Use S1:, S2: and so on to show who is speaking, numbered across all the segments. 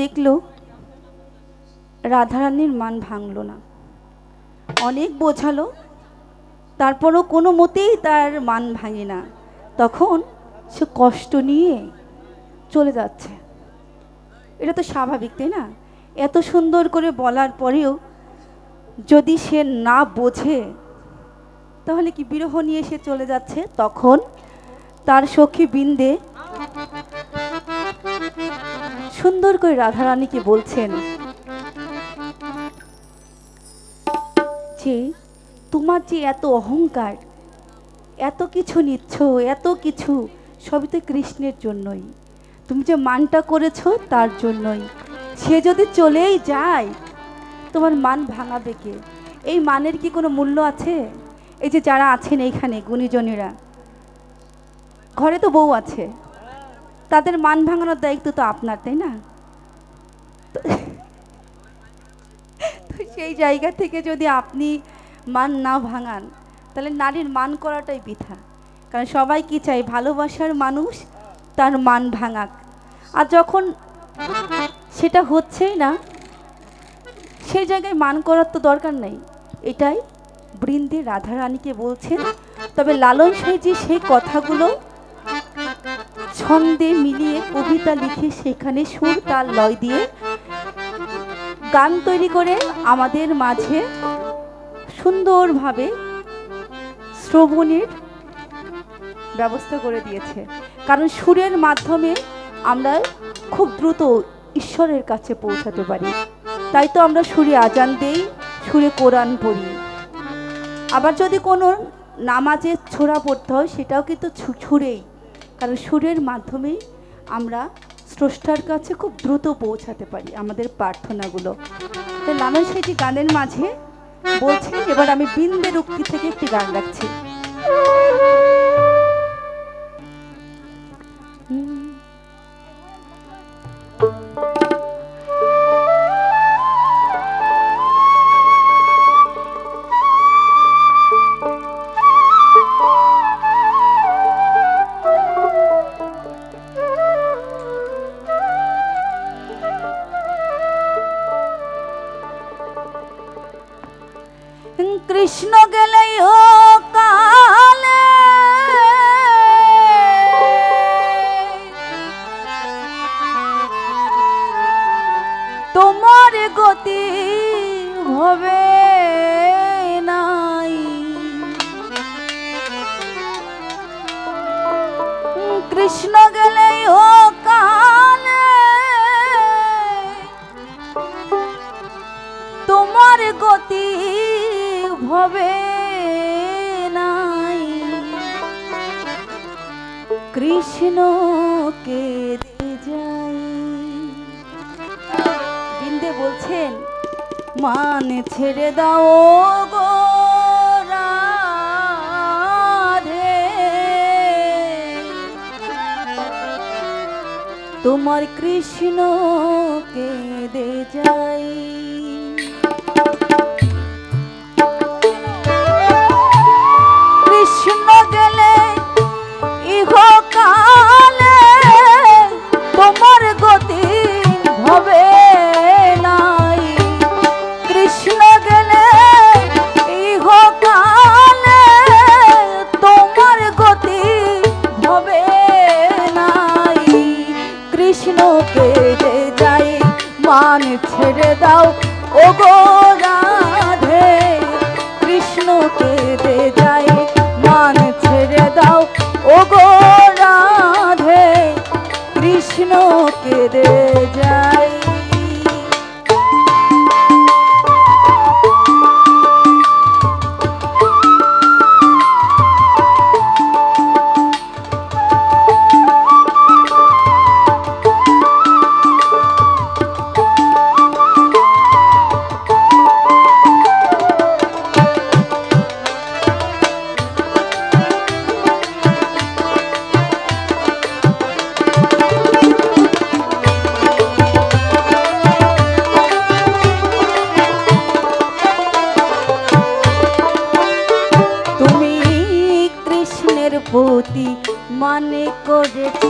S1: দেখলো রাধারানীর মান ভাঙল না, অনেক বোঝালো, তারপরও কোনো মতেই তার মান ভাঙে না। তখন সে কষ্ট নিয়ে চলে যাচ্ছে। এটা তো স্বাভাবিক, তাই না? এত সুন্দর করে বলার পরেও যদি সে না বোঝে তাহলে কি বিরহ নিয়ে সে চলে যাচ্ছে। তখন তার সখী বিন্দে সুন্দর করে রাধারানীকে বলছেন যে তোমার যে এত অহংকার, এত কিছু নিচ্ছ, এত কিছু, সবই তো কৃষ্ণের জন্যই। তুমি যে মানটা করেছো তার জন্যই। সে যদি চলেই যায় তোমার মান ভাঙাবে কে? এই মানের কি কোনো মূল্য আছে? এই যে যারা আছেন এইখানে গুণীজনেরা, ঘরে তো বউ আছে, তাদের মান ভাঙানোর দায়িত্ব তো আপনার, তাই না? তো সেই জায়গা থেকে যদি আপনি মান না ভাঙান তাহলে নারীর মান করাটাই বৃথা। কারণ সবাই কি চায়? ভালোবাসার মানুষ তার মান ভাঙাক। আর যখন সেটা হচ্ছেই না, সেই জায়গায় মান করার তো দরকার নেই। এটাই বৃন্দে রাধারানীকে বলছেন। তবে লালন সাঁইজি সেই কথাগুলো ছন্দে মিলিয়ে কবিতা লিখে সেখানে সুর তাল লয় দিয়ে গান তৈরি করে আমাদের মাঝে সুন্দরভাবে শ্রবণের ব্যবস্থা করে দিয়েছে। কারণ সুরের মাধ্যমে আমরা খুব দ্রুত ঈশ্বরের কাছে পৌঁছাতে পারি। তাই তো আমরা সুরে আজান দেই, সুরে কোরআন পড়ি। আবার যদি কোনো নামাজে ছোরা পড়তে হয় সেটাও কিন্তু সুরেই, কারণ সুরের মাধ্যমেই আমরা স্রষ্টার কাছে খুব দ্রুত পৌঁছাতে পারি আমাদের প্রার্থনাগুলো। তাই লালন সাঁইজি গানের মাঝে বলছেন, এবার আমি বিন্দের উক্তি থেকে একটি গান রাখছি। কৃষ্ণ গেলে ও কালে তোমার গতি হবে নাই। কৃষ্ণ গেলে ও কালে তোমার গতি হবে নাই। কৃষ্ণকে দে যাই। বিন্দে বলছেন, মান ছেড়ে দাও গো রাধে, তোমার কৃষ্ণকে দে যাই। কৃষ্ণ গেলে ইহকালে তোমার গতি হবে নাই। কৃষ্ণ গেলে ইহকালে তোমার গতি হবে নাই। কৃষ্ণকে দে যাই, মান ছেড়ে দাও ও গো রাধে, কৃষ্ণকে দে যাই, মান ছেড়ে দাও ও গো রাধে, কৃষ্ণকে দে যাই। প্রতি মানে করেছ,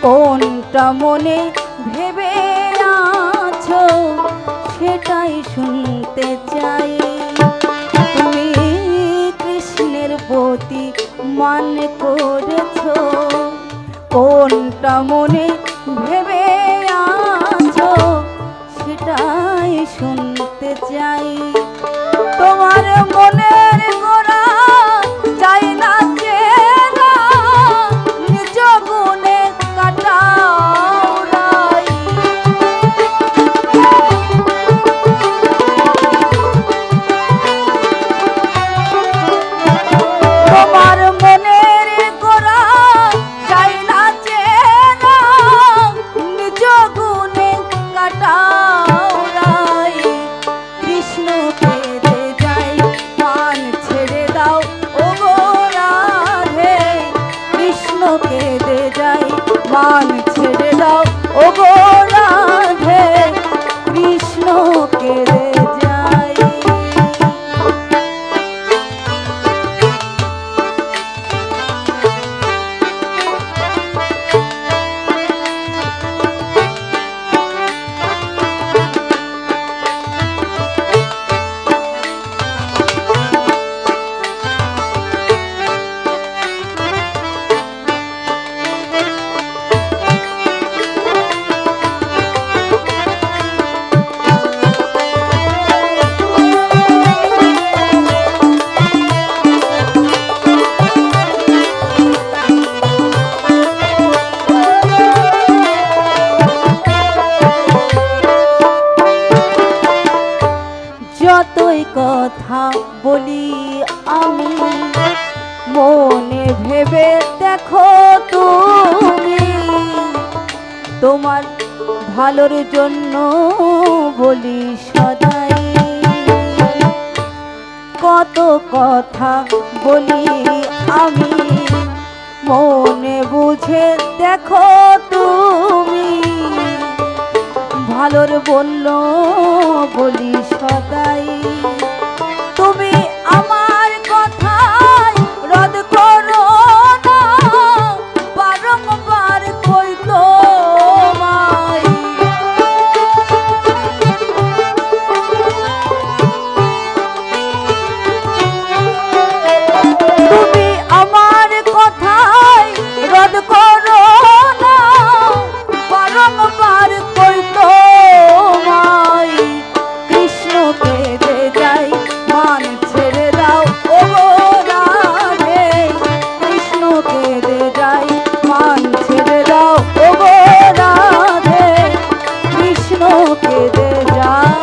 S1: কোনটা মনে ভেবে মানে করেছো, কোনটা মনে ভেবে আছো সেটাই শুনতে চাই। তোমার মনের গোড়া চাই না চেনা, নিজ গুণে কাটাও রাই। তোমার মনের গোড়া চাই না চেনা, নিজ গুণে কাটাও রাই। কৃষ্ণকে দে যাই মান ছেড়ে দাও ও গো রাধে, কৃষ্ণকে দে যাই মান ছেড়ে দাও ও গো রাধে, কৃষ্ণকে দে যাই। যতই কথা বলি আমি, মনে ভেবে দেখো তুমি, তোমার ভালোর জন্য বলি সদাই। কত কথা বলি আমি, মনে বুঝে দেখো তুমি, ভালোর বলল বলি সদাই। তুমি আমার কথায় রদ করো না, বারংবার কই তোমায়। তুমি আমার কথায় রদ করো না, বারংবার কই তোমায়। কৃষ্ণকে দে যাই মান ছেড়ে দাও ও গো রাধে, কৃষ্ণকে দে যাই মান ছেড়ে দাও ও গো রাধে, কৃষ্ণকে দে যাই।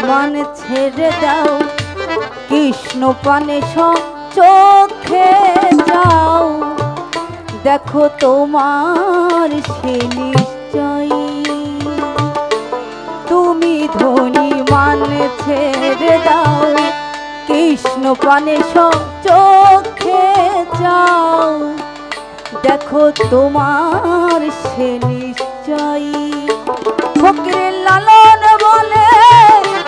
S1: মান ছেড়ে দাও, কৃষ্ণ পানে চোখে যাও, দেখো তোমার সে নিশ্চয়ই। তুমি ধনী মান ছেড়ে দাও, কৃষ্ণ পানে চোখে যাও, দেখো তোমার সে নিশ্চয়ই। ফকিরের লালন বলে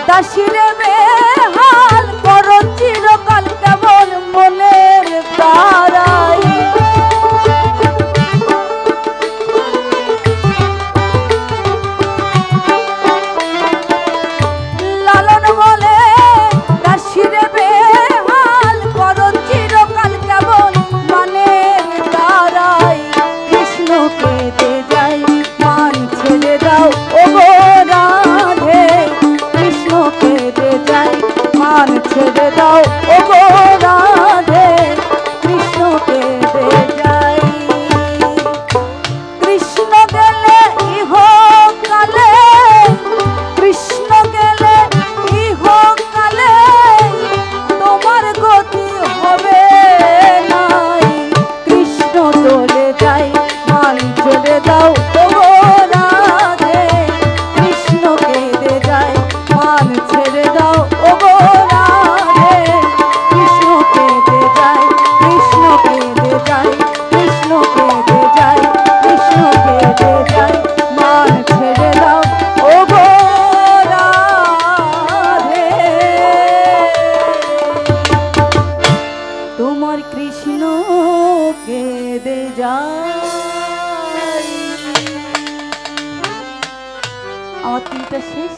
S1: দাসিরে বেহাল, করো চিরকাল কেবল মনের তারাই। লালন বলে দাসিরে বেহাল, করো চিরকাল কেবল মনের তারাই। কৃষ্ণকে দে যাই মান ছেড়ে দাও ও গো রাধে, কৃষ্ণকে দে যায়, মান ছেড়ে দাও ও গো রাধে। কৃষ্ণ কেঁদে যায়, মান ছেড়ে দাও ও গো রাধে। কৃষ্ণ কেঁদে যায়, কৃষ্ণ কেঁদে যায়, কৃষ্ণ কেঁদে যায়, কৃষ্ণ কেঁদে যায়, মান ছেড়ে দাও ও গো রাধে। তোমার কৃষ্ণ কেঁদে যায়। আমার তিনটা শেষ।